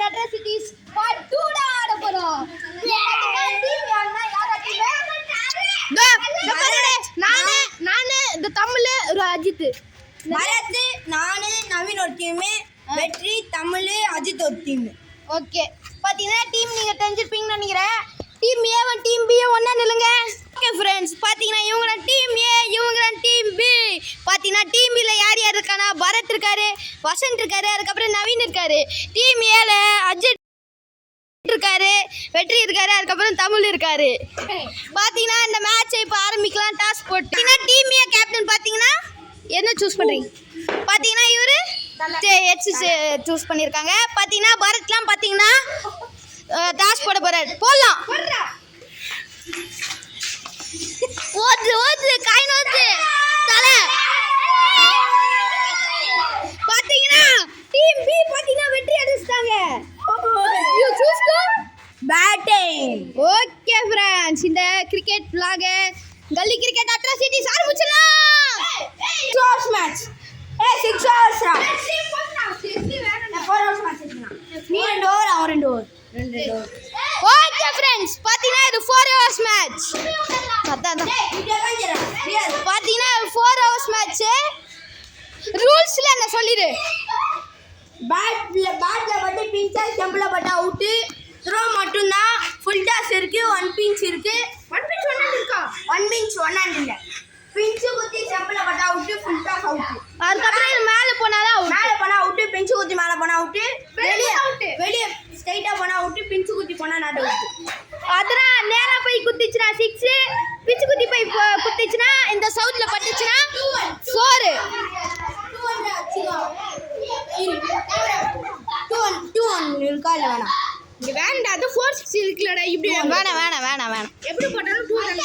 Cricket atrocities part 2 ல ஆட போறோம். டீம் யாருன்னா யாரா டீம்? நானே இந்த தமிழ் அஜித் பரத் நானு நவீன் ஒரு டீம் வெற்றி தமிழ் அஜித் ஒரு டீம். ஓகே பாத்தீங்கன்னா டீம் நீங்க தெரிஞ்சிருப்பீங்கன்னு நினைக்கிறேன். டீம் A1 டீம் B ஒண்ணா நில்லுங்க. ஓகே ஃப்ரெண்ட்ஸ் பாத்தீங்கன்னா இவங்க டீம் A இவங்க டீம் B. பாத்தீங்கன்னா டீம் B ல யார் யார் இருக்கானா பரத் இருக்காரு, வசந்த் இருக்காரு, அதுக்கு அப்புறம் நவீன் இருக்காரு. டீம் A ல அஜித் இருக்காரு, வெற்றி இருக்காரு, அதுக்கு அப்புறம் தமிழ் இருக்காரு. பாத்தீங்கன்னா இந்த மேட்சை இப்ப ஆரம்பிக்கலாம். டாஸ் போட்டு டீம் A கேப்டன் பாத்தீங்கன்னா என்ன சூஸ் பண்றீங்க? பாத்தீங்கன்னா இவரு சூஸ் பண்ணிருக்காங்க. பாத்தீங்கன்னா பரத்லாம் பாத்தீங்கன்னா டாஸ் போட போறாரு. போடலாம். ஓது காய் நோத்து தலை. பாத்தீங்கன்னா டீம் B பாத்தீங்கன்னா வெற்றி அடிச்சிட்டாங்க. You choose to batting. Okay friends இந்த cricket vlog gully cricket atrocities ஆரம்பிச்சலாம். 6 hours match. 6 hours ரா. 4 hours match இருக்குனா. நீ 2 ஓவர் அவன் 2 ஓவர். ஓகே फ्रेंड्स பாத்தீங்கன்னா இது 4 hours match. அதான் பாத்தீங்கன்னா 4 hours match. ரூல்ஸ்ல என்ன சொல்லிரு? பேட்ல வந்து பிஞ்சா ஸ்டம்பில் பட்டா அவுட். த்ரோ மட்டும் தான். ஃபுல் டாஸ் இருக்கு, 1 பிஞ்ச் இருக்கு. 1 பிஞ்ச் 1 இருக்கா? 1 பிஞ்ச் 1 இல்ல. பிஞ்ச் குத்தி ஸ்டம்பில் பட்டா அவுட், ஃபுல் டாஸ் அவுட். அதுக்கு அப்புறம் இது மேல போனாதான் அவுட். மேல போனா அவுட், பிஞ்ச் குத்தி மேல போனா அவுட். வெளிய ஸ்ட்ரைட்டா போனா அவுட், பிஞ்ச் குத்தி போனா நாட் அவுட். அதனா நேரா போய் குத்திச்சுனா 6, பிஞ்ச் குத்தி போய் குத்திச்சுனா இந்த சவுத்ல பட்டுச்சுனா 4. 2-1 இருக்கா இல்ல வேணாம்? இங்க வேண்டாம். அது 4-6 இருக்குலடா. இப்படி வேணாம். எப்படி போட்டாலும் 2 ரன்.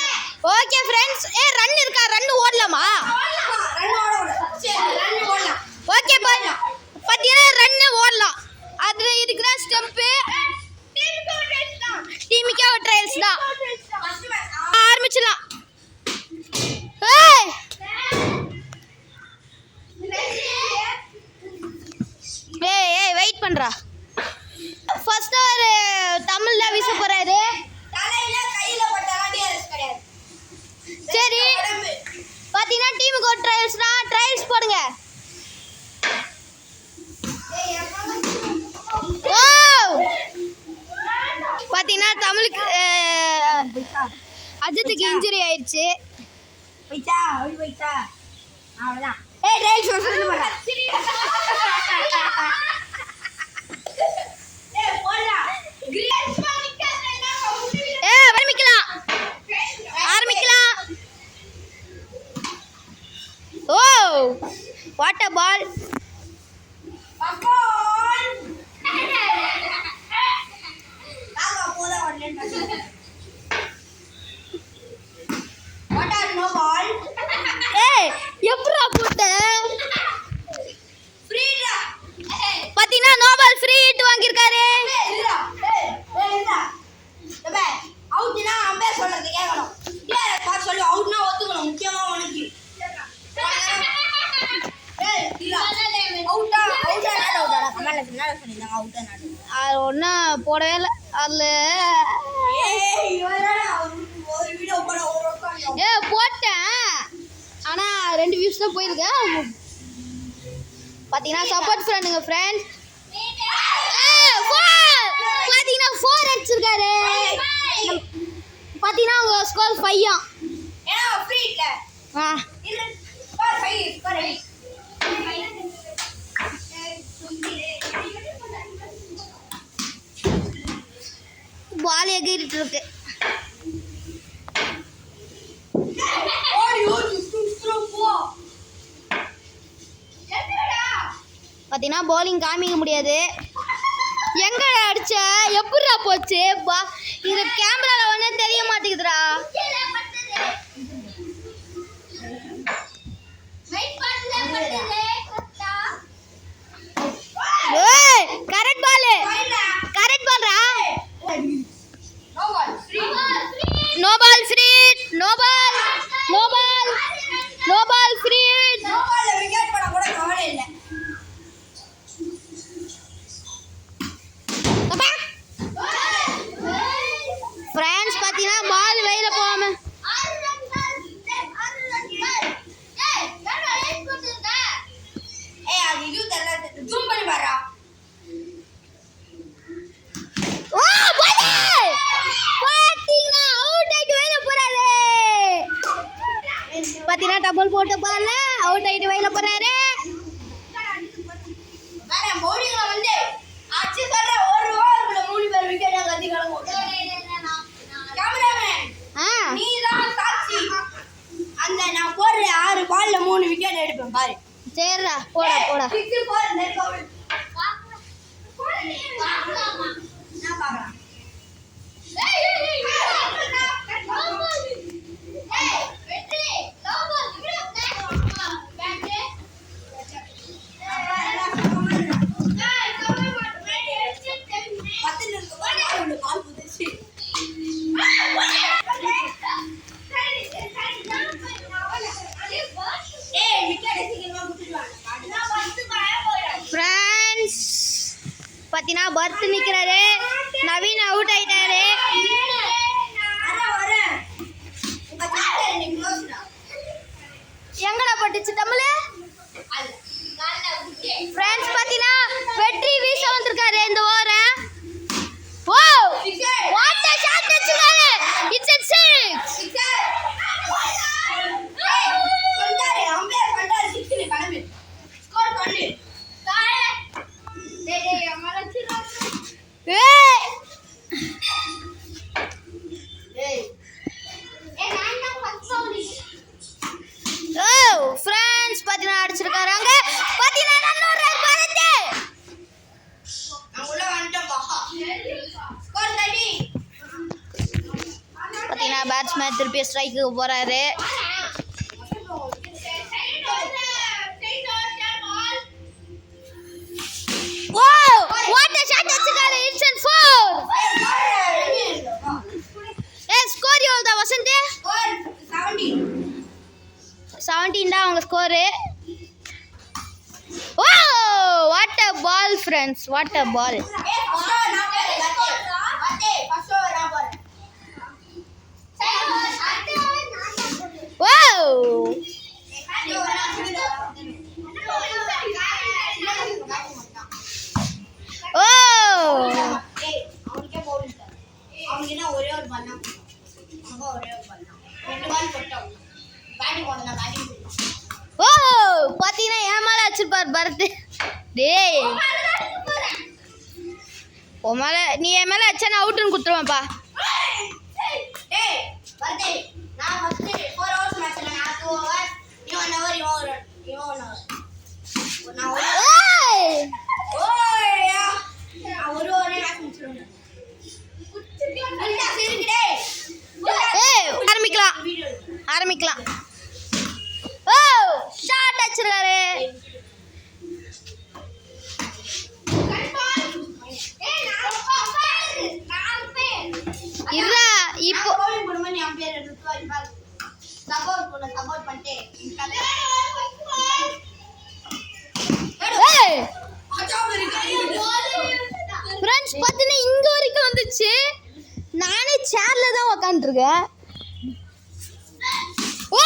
ஓகே फ्रेंड्स ரன் இருக்கா? ரன் ஓடலாமா? ரன் ஓடலாம். ஓகே பாத்தீங்கன்னா ரன் ஓடலாம். அதுல இருக்கிற ஸ்டம்ப் டீமுக்கே ஒரு ட்ரையல்ஸ் தான். ஆரம்பிச்சலாம். ஏய் வெயிட் பண்றா. ஃபர்ஸ்ட் ஓவர் தமிழ்ல வீச போறாரு. தலையில கையில பட்டாலாம் டிஆர்எஸ் கிடையாது. சரி பாத்தீங்கன்னா டீமுக்கு ஒரு ட்ரையல்ஸ் தான். ட்ரையல்ஸ் போடுங்க. ஓ பாத்தீங்கன்னா தமிழுக்கு அஜித்துக்கு இன்ஜுரி ஆயிடுச்சு. போய்ச்சா அவ்வளவுதான். ட்ரையல்ஸ் சொல்லு போறா. ஆரம்பிக்கலாம். ஓ வாட் அ பால். எப்படா போட்ட? பாத்தீங்கன்னா நோ பால் ஃப்ரீ ஹிட் வாங்கியிருக்காரு. அவுட்னா அம்பேர் சொல்றது கேட்கணும். டிஆர்எஸ் பாக்க சொல்லி அவுட்னா ஒத்துக்கணும். முக்கியமா உனக்கு அது ஒன்றும் போடவே இல்லை. அதில் போட்டேன் ஆனால் 2 வியூஸ் தான் போயிருக்கேன். பார்த்தீங்கன்னா சப்போர்ட் ஃப்ரெண்டுங்க ஃப்ரெண்ட்ஸ். பார்த்தீங்கன்னா 4 அடிச்சிருக்காரு. பார்த்தீங்கன்னா அவங்க ஸ்கோர் 5. பால் எகிரிட்டு இருக்கு. பார்த்தீங்கன்னா பவுலிங் காமிக்க முடியாது. எங்க அடிச்ச எப்படிடா போச்சு? இது கேமரால ஒண்ணே தெரிய மாட்டேங்குதுடா. கரெக்ட் பால் ரா. No ball free. No ball free. தெரியல ஜூம் பண்ணி பாரா ஓ போடே பாத்தீங்கன்னா அவுட் ஆயிட்டு வெளிய போறாரு பாத்தீங்கன்னா டபுள் போட்டு பால்ல அவுட் ஆயிட்டு வெளிய போறாரு வேற பவுலிங்ல வந்து அச்சு தர ஒரு ஓவர்ல 3 பேர் விக்கெட் கட்டி கலங்க கேமராமேன் நீதான் சாட்சி அந்த நான் போடுற 6 பால்ல 3 விக்கெட் எடுப்பேன் பாரு சரிடா போடா 6 4 நெட் அவுட் நான் பாக்குறேன் ஃப்ரெண்ட்ஸ் பாத்தீங்கன்னா பர்த் நிக்கிறாரு நவீன் அவுட் ஆயிட்டாரு எங்கடா பட்டுச்சு தமிழ் ஃப்ரெண்ட்ஸ் பாத்தீங்கன்னா வெற்றி வீச வந்திருக்காரு இந்த ஓவரை ஓ வாட் a ஷாட் அடிச்சாரு இட்ஸ் a six ஃப்ரெண்ட்ஸ் பாத்தீங்கன்னா அடிச்சிருக்காரு அங்க பாத்தீங்கன்னா நல்ல ஒரு பரத்து நான் உள்ள வந்துட்டேன் பாஹா ஸ்கோர் 30 பாத்தீங்கன்னா பேட்ஸ்மேன் திருப்பி ஸ்ட்ரைக்கு போறாரு ஓ வாட் a ஷாட் அடிச்சாரு இட்ஸ் a four ஸ்கோர் எவ்வளவுதா வசந்த் ஸ்கோர் 17 17 தான் அவங்க score oh what a ball friends what a ball wow oh ஒரே ஒரு பால் தான் ஒரே ஒரு பால் தான் 2 பால் போட்டோம் பேட்டிங் போடுங்க பேட்டிங் ஓ பாத்தீங்கன்னா ஏமால அடிச்சிருப்பார் பரத் டேய் ஓ மேல நீ என் மேல அடிச்சா நான் அவுட்னு குடுத்துருவேன்ப்பா டேய் பரதே நான் ஃபர்ஸ்ட் 4 ஹவர்ஸ் மேட்ச்ல நான் 2 ஹவர்ஸ் இவன் ஹவர் இவன் ஹவர் நான் ஒரு ஏய் ஓய்யா நான் ஒரு ஹவரே மேட்ச் முடிச்சிடுவேன் இல்ல சரிங்க டேய் ஏய் ஆரம்பிக்கலாம் ஓ ஷாட் அடிச்சிருக்காரு இல்ல இப்போ பவுலிங் போடும்போது நீ அம்பையர் எடுத்து சப்போர்ட் பண்ணிட்டு ஏய் ஃப்ரெண்ட்ஸ் பாத்தீங்கன்னா இங்க வரைக்கும் வந்துச்சு நானே சேர்ல தான் உட்காந்துருக்கேன் ஓ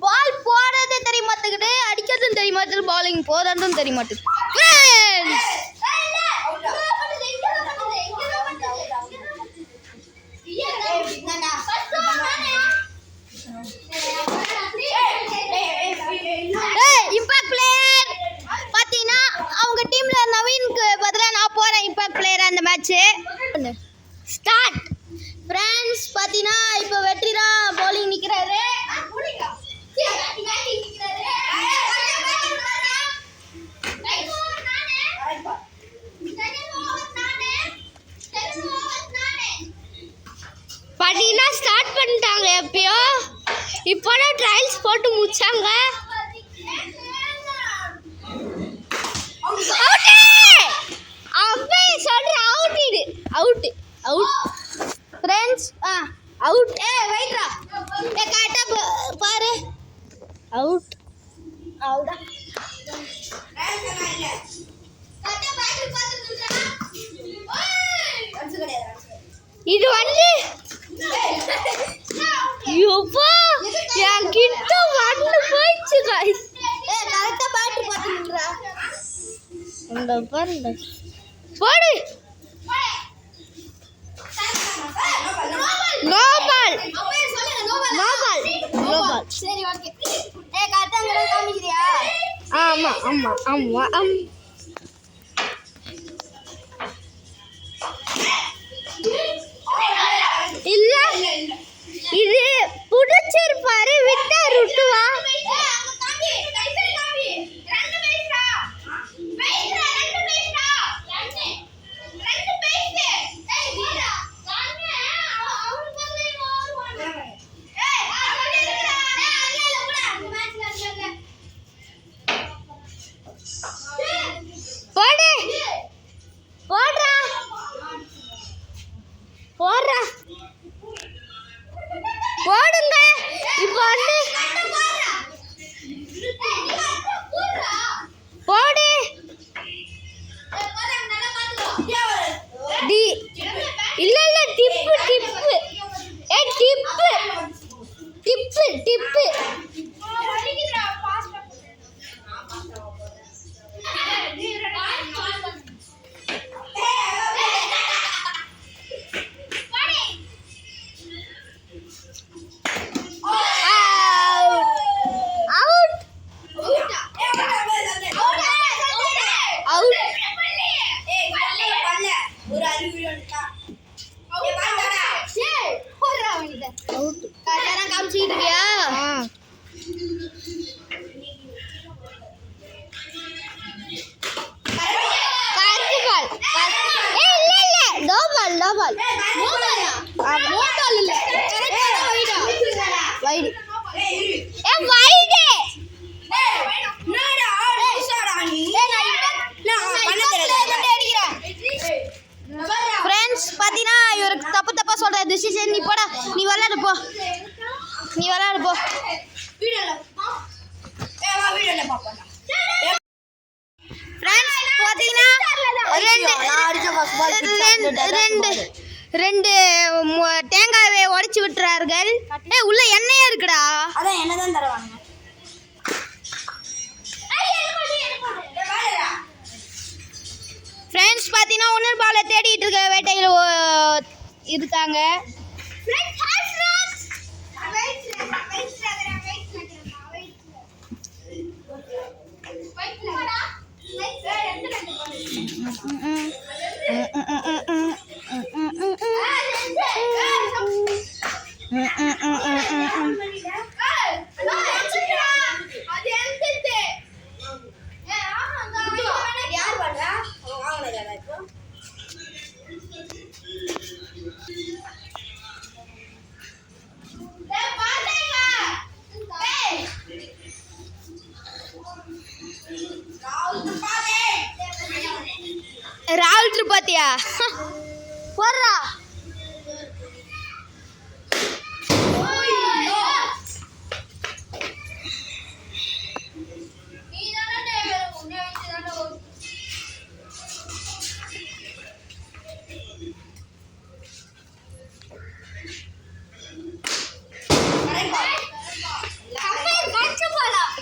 பால் போடுறதே தெரிய மாட்டேங்குது அடிக்கிறதும் தெரிய மாட்டேங்குது பாலிங் போடுறதும் தெரிய மாட்டேங்குது ஃப்ரெண்ட்ஸ் இம்பாக்ட் பிளேயர் பாத்தீங்கன்னா அவங்க டீம்ல நவீனுக்கு பதிலா நான் போறேன் இம்பாக்ட் பிளேயர் அந்த மேட்ச் ஸ்டார்ட் ஃப்ரெண்ட்ஸ் பாத்தீங்கன்னா இப்போ வெற்றி தான் பவுலிங் நிக்கிறாரு பாத்தீங்கன்னா ஸ்டார்ட் பண்ணிட்டாங்க எப்பயோ இப்போதான் ட்ரையல்ஸ் போட்டு முடிச்சாங்க அவுட் ஃப்ரெண்ட்ஸ் அவுட் வெயிட்ரா கரெக்டா பாரு அவுட் அவ்வளோதான் இது வந்து எப்பா என் கிட்ட வந்து போயிடுச்சு கரெக்டா பேட் பார்த்துக்கிறா இந்த பாருங்க போடு நோபால் நோபால் நோபால் சரி ஓகே கரெக்டாக காமிக்கிறியா ஆமா ஆமா ஆமா இல்ல இது புடிச்சிருப்பாரு விட்டாரு விட்டுவா போடு போடுறா போடுறா போடுங்க இப்போ வந்து போடு டி இல்ல இல்ல டிப்பு டிப்பு ஏ டிப்பு டிப்பு டிப்பு பாத்தீங்கன்னா இவருக்கு தப்பு தப்பா சொல்ற டிசிஷன் நீ போடா நீ விளையாடு போ நீ விளையாடு போ ஃப்ரெண்ட்ஸ் பாத்தீங்கன்னா ரெண்டு தேங்காயை உடைச்சு விட்டுறார்கள் உள்ள எண்ணெயே இருக்குடா அதான் என்னதான் தருவாங்க ஃப்ரெண்ட்ஸ் பார்த்தீங்கன்னா உணர் பாலை தேடிட்டு இருக்க வேட்டையில் இருக்காங்க ராகுல் திரிபாத்தியா போடுறா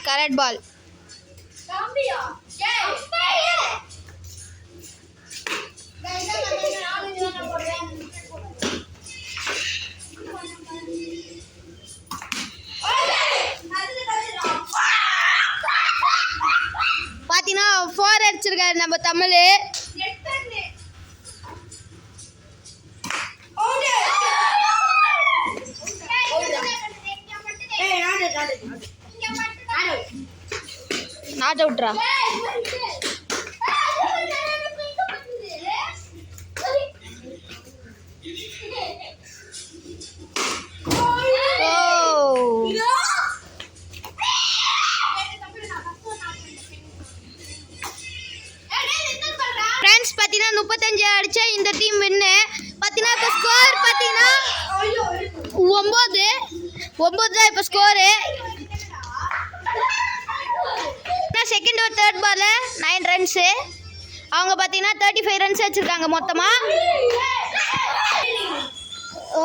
கரெக்ட் பால் பாத்தீங்கன்னா 4 அடிச்சிருக்காரு நம்ம தமிழ் நாட் அவுட்ரா ஃப்ரெண்ட்ஸ் பார்த்தீங்கன்னா 35 அடிச்சா இந்த டீம் வின்னு பார்த்தீங்கன்னா இப்போ ஸ்கோர் பார்த்தீங்கன்னா 9 தான் இப்போ ஸ்கோரு செகண்ட் ஒரு தேர்ட் பால் 9 ரன்ஸு அவங்க பார்த்தீங்கன்னா 35 ரன்ஸ் வச்சுருக்காங்க மொத்தமாக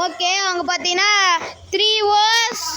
ஓகே அவங்க பார்த்தீங்கன்னா 3 ஓவர்ஸ்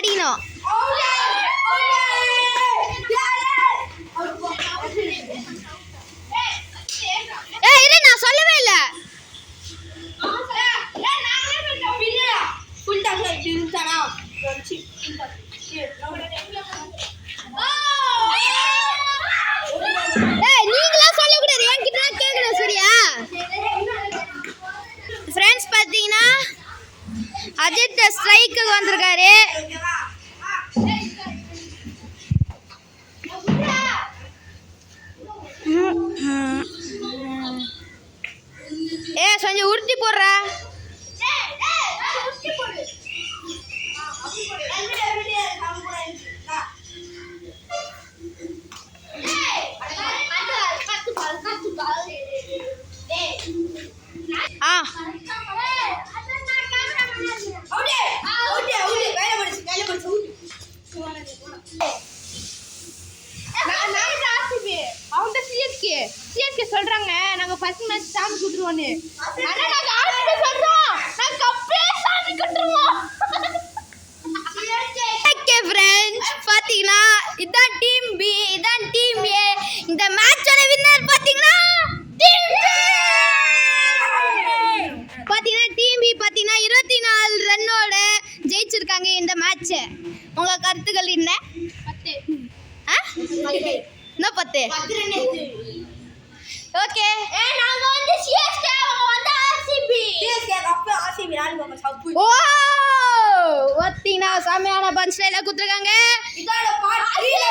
அடிக்கணும். ஏய் இரு, நான் சொல்லவே இல்ல. ஏய் நீங்களா சொல்லக்கூடாது, என்கிட்ட தான் கேட்கணும். சரியா ஃப்ரெண்ட்ஸ், பார்த்தீங்கன்னா அஜித் ஸ்ட்ரைக்கு வந்திருக்காரு. கொஞ்சம் உருட்டி போடுறா. சிஎஸ்கே சொல்றாங்க நாங்க ஃபர்ஸ்ட் மேட்ச் சாமி குடுத்துருவோன்னு. ஆனா நாங்க ஆர்சிபி சொல்றோம் நாங்க கப்பே சாமி குடுத்துருவோம். ஓகே ஃப்ரெண்ட்ஸ், பாத்தீங்கன்னா இதான் டீம் பி, இதான் டீம் ஏ. இந்த மேட்சோட வின்னர் பாத்தீங்கன்னா டீம் பி. பாத்தீங்கன்னா டீம் பி பாத்தீங்கன்னா 24 ரன்னோட ஜெயிச்சிருக்காங்க இந்த மேட்ச். உங்க கருத்துக்கள் என்ன? 10 என்ன 10? ஓகே, நாங்க வந்து சிஎஸ்கே, அவங்க வந்து ஆர்சிபி. சிஎஸ்கே கப் ஆர்சிபி நாங்க கப். ஓ பாத்தீங்கன்னா செமையான பஞ்ச் லைன்ல குடுத்துருக்காங்க. இதோட பார்ட் 3 ல